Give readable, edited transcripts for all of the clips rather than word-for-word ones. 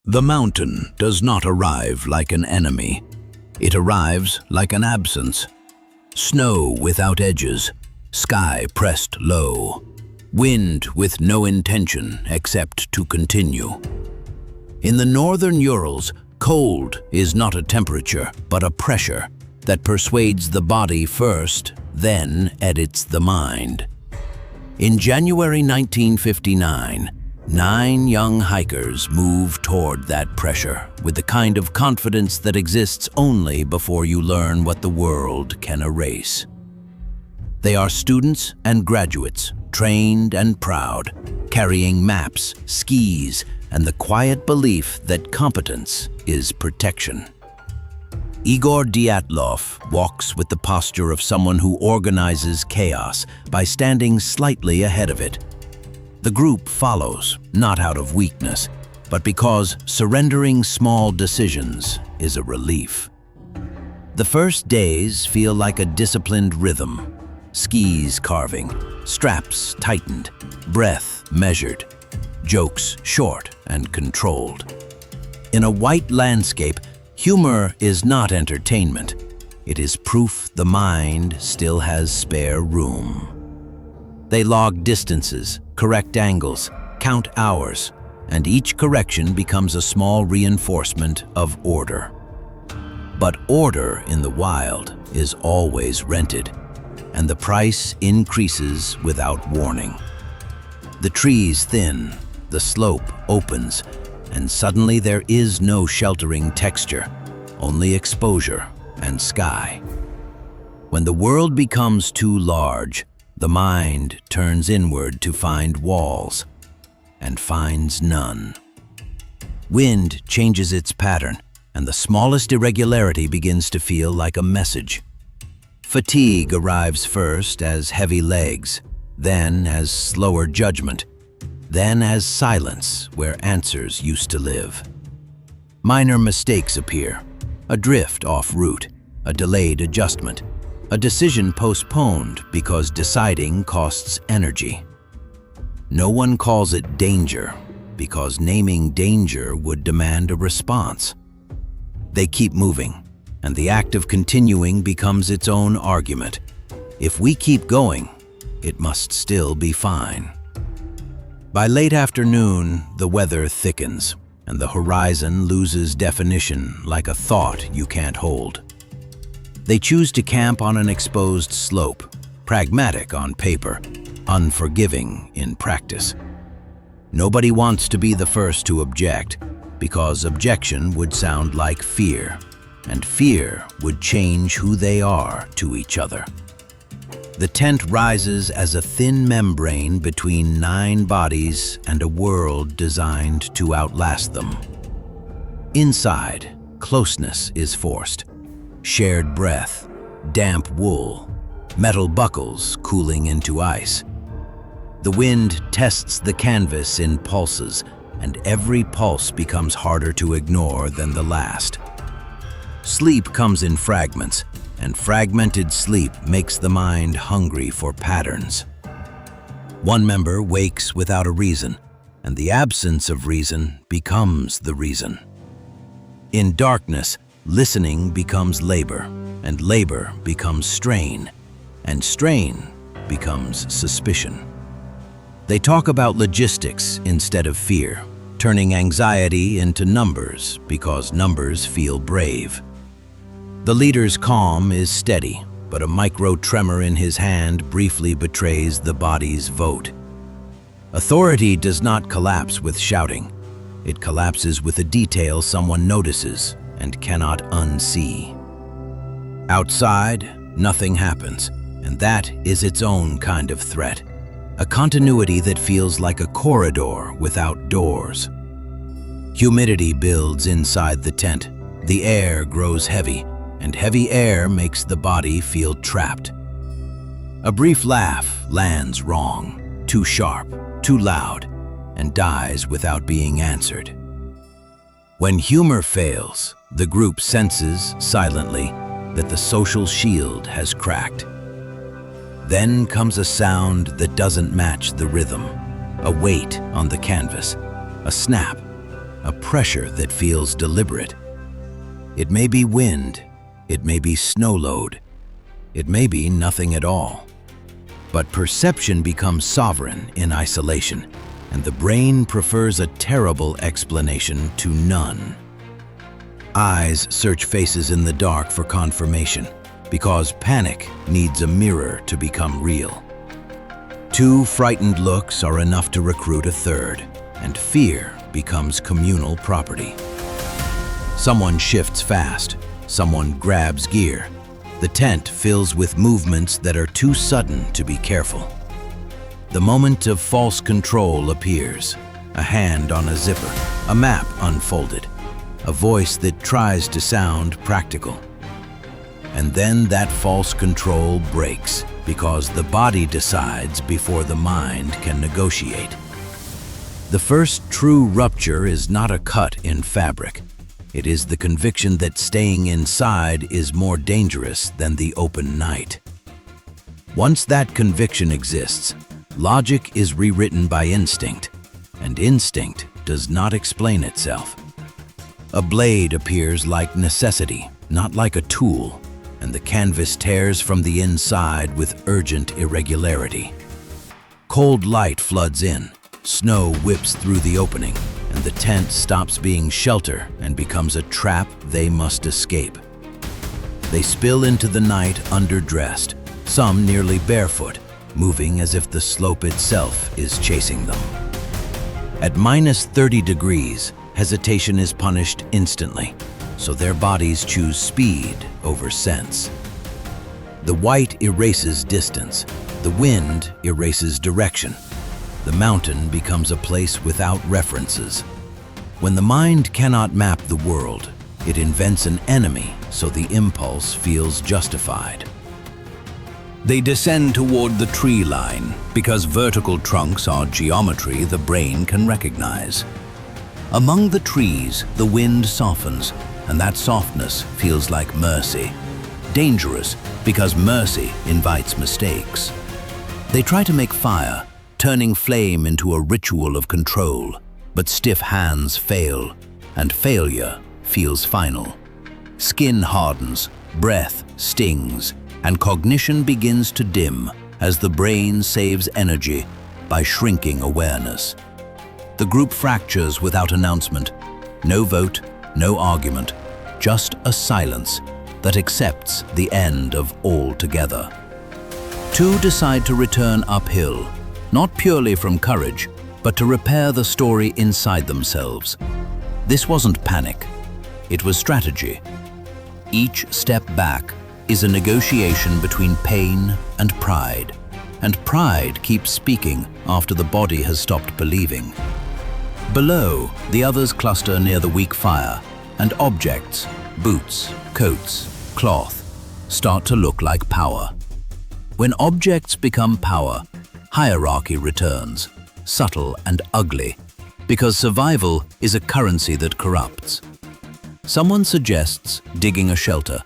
The mountain does not arrive like an enemy. It arrives like an absence. Snow without edges, sky pressed low, wind with no intention except to continue. In the northern Urals, cold is not a temperature, but a pressure that persuades the body first, then edits the mind. In January 1959, 9 young hikers move toward that pressure with the kind of confidence that exists only before you learn what the world can erase. They are students and graduates, trained and proud, carrying maps, skis, and the quiet belief that competence is protection. Igor Dyatlov walks with the posture of someone who organizes chaos by standing slightly ahead of it. The group follows, not out of weakness, but because surrendering small decisions is a relief. The first days feel like a disciplined rhythm. Skis carving, straps tightened, breath measured, jokes short and controlled. In a white landscape, humor is not entertainment. It is proof the mind still has spare room. They log distances, correct angles, count hours, and each correction becomes a small reinforcement of order. But order in the wild is always rented, and the price increases without warning. The trees thin, the slope opens, and suddenly there is no sheltering texture, only exposure and sky. When the world becomes too large, the mind turns inward to find walls, and finds none. Wind changes its pattern, and the smallest irregularity begins to feel like a message. Fatigue arrives first as heavy legs, then as slower judgment, then as silence where answers used to live. Minor mistakes appear, a drift off route, a delayed adjustment, a decision postponed because deciding costs energy. No one calls it danger because naming danger would demand a response. They keep moving, and the act of continuing becomes its own argument. If we keep going, it must still be fine. By late afternoon, the weather thickens, and the horizon loses definition like a thought you can't hold. They choose to camp on an exposed slope, pragmatic on paper, unforgiving in practice. Nobody wants to be the first to object, because objection would sound like fear, and fear would change who they are to each other. The tent rises as a thin membrane between 9 bodies and a world designed to outlast them. Inside, closeness is forced. Shared breath, damp wool, metal buckles cooling into ice. The wind tests the canvas in pulses, and every pulse becomes harder to ignore than the last. Sleep comes in fragments, and fragmented sleep makes the mind hungry for patterns. One member wakes without a reason, and the absence of reason becomes the reason. In darkness, listening becomes labor, and labor becomes strain, and strain becomes suspicion. They talk about logistics instead of fear, turning anxiety into numbers because numbers feel brave. The leader's calm is steady, but a micro-tremor in his hand briefly betrays the body's vote. Authority does not collapse with shouting. It collapses with a detail someone notices and cannot unsee. Outside, nothing happens, and that is its own kind of threat. A continuity that feels like a corridor without doors. Humidity builds inside the tent. The air grows heavy, and heavy air makes the body feel trapped. A brief laugh lands wrong, too sharp, too loud, and dies without being answered. When humor fails, the group senses, silently, that the social shield has cracked. Then comes a sound that doesn't match the rhythm, a weight on the canvas, a snap, a pressure that feels deliberate. It may be wind, it may be snow load, it may be nothing at all. But perception becomes sovereign in isolation, and the brain prefers a terrible explanation to none. Eyes search faces in the dark for confirmation, because panic needs a mirror to become real. Two frightened looks are enough to recruit a third, and fear becomes communal property. Someone shifts fast, someone grabs gear. The tent fills with movements that are too sudden to be careful. The moment of false control appears, a hand on a zipper, a map unfolded, a voice that tries to sound practical. And then that false control breaks, because the body decides before the mind can negotiate. The first true rupture is not a cut in fabric. It is the conviction that staying inside is more dangerous than the open night. Once that conviction exists, logic is rewritten by instinct, and instinct does not explain itself. A blade appears like necessity, not like a tool, and the canvas tears from the inside with urgent irregularity. Cold light floods in, snow whips through the opening, and the tent stops being shelter and becomes a trap they must escape. They spill into the night underdressed, some nearly barefoot, moving as if the slope itself is chasing them. At -30 degrees, hesitation is punished instantly, so their bodies choose speed over sense. The white erases distance, the wind erases direction. The mountain becomes a place without references. When the mind cannot map the world, it invents an enemy so the impulse feels justified. They descend toward the tree line because vertical trunks are geometry the brain can recognize. Among the trees, the wind softens, and that softness feels like mercy. Dangerous because mercy invites mistakes. They try to make fire, turning flame into a ritual of control, but stiff hands fail, and failure feels final. Skin hardens, breath stings, and cognition begins to dim as the brain saves energy by shrinking awareness. The group fractures without announcement. No vote, no argument, just a silence that accepts the end of all together. Two decide to return uphill, not purely from courage, but to repair the story inside themselves. This wasn't panic, it was strategy. Each step back is a negotiation between pain and pride keeps speaking after the body has stopped believing. Below, the others cluster near the weak fire, and objects, boots, coats, cloth, start to look like power. When objects become power, hierarchy returns, subtle and ugly, because survival is a currency that corrupts. Someone suggests digging a shelter.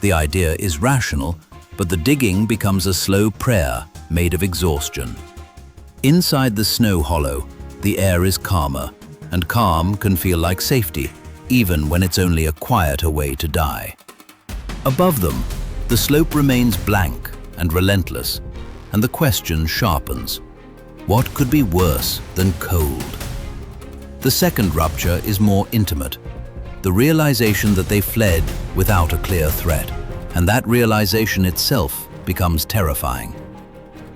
The idea is rational, but the digging becomes a slow prayer made of exhaustion. Inside the snow hollow, the air is calmer, and calm can feel like safety, even when it's only a quieter way to die. Above them, the slope remains blank and relentless, and the question sharpens. What could be worse than cold? The second rupture is more intimate. The realization that they fled without a clear threat, and that realization itself becomes terrifying.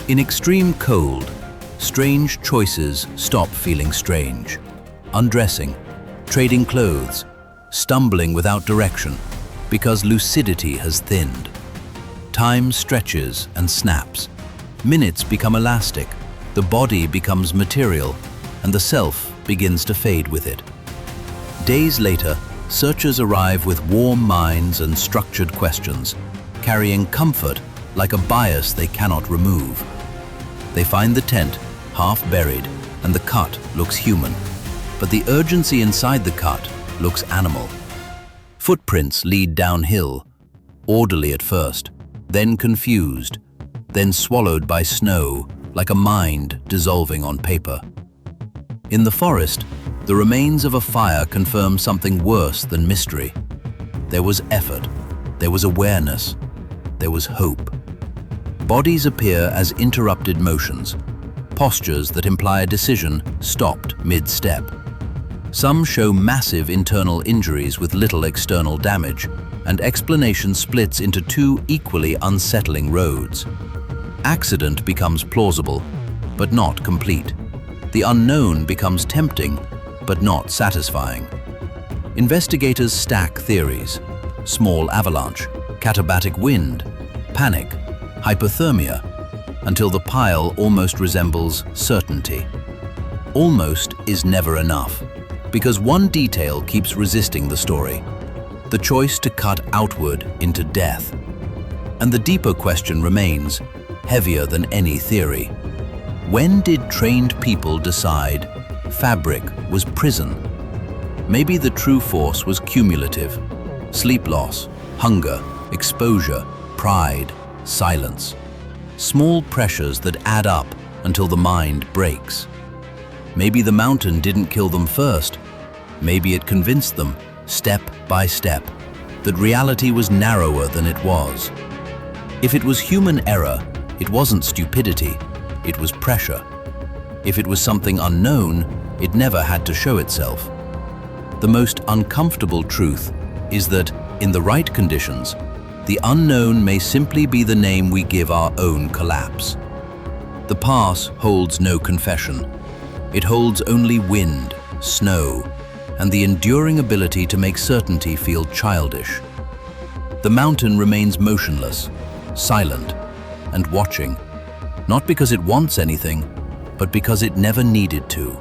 In extreme cold, strange choices stop feeling strange. Undressing, trading clothes, stumbling without direction, because lucidity has thinned. Time stretches and snaps. Minutes become elastic, the body becomes material, and the self begins to fade with it. Days later, searchers arrive with warm minds and structured questions, carrying comfort like a bias they cannot remove. They find the tent, half buried, and the cut looks human, but the urgency inside the cut looks animal. Footprints lead downhill, orderly at first, then confused, then swallowed by snow like a mind dissolving on paper. In the forest, The remains of a fire confirm something worse than mystery. There was effort, there was awareness, there was hope. Bodies appear as interrupted motions, postures that imply a decision stopped mid-step. Some show massive internal injuries with little external damage, and explanation splits into two equally unsettling roads. Accident becomes plausible, but not complete. The unknown becomes tempting, but not satisfying. Investigators stack theories: small avalanche, katabatic wind, panic, hypothermia, until the pile almost resembles certainty. Almost is never enough, because one detail keeps resisting the story: the choice to cut outward into death. And the deeper question remains, heavier than any theory. When did trained people decide fabric was prison? Maybe the true force was cumulative: sleep loss, hunger, exposure, pride, silence. Small pressures that add up until the mind breaks. Maybe the mountain didn't kill them first. Maybe it convinced them, step by step, that reality was narrower than it was. If it was human error, it wasn't stupidity, it was pressure. If it was something unknown, it never had to show itself. The most uncomfortable truth is that, in the right conditions, the unknown may simply be the name we give our own collapse. The past holds no confession. It holds only wind, snow, and the enduring ability to make certainty feel childish. The mountain remains motionless, silent, and watching, not because it wants anything, but because it never needed to.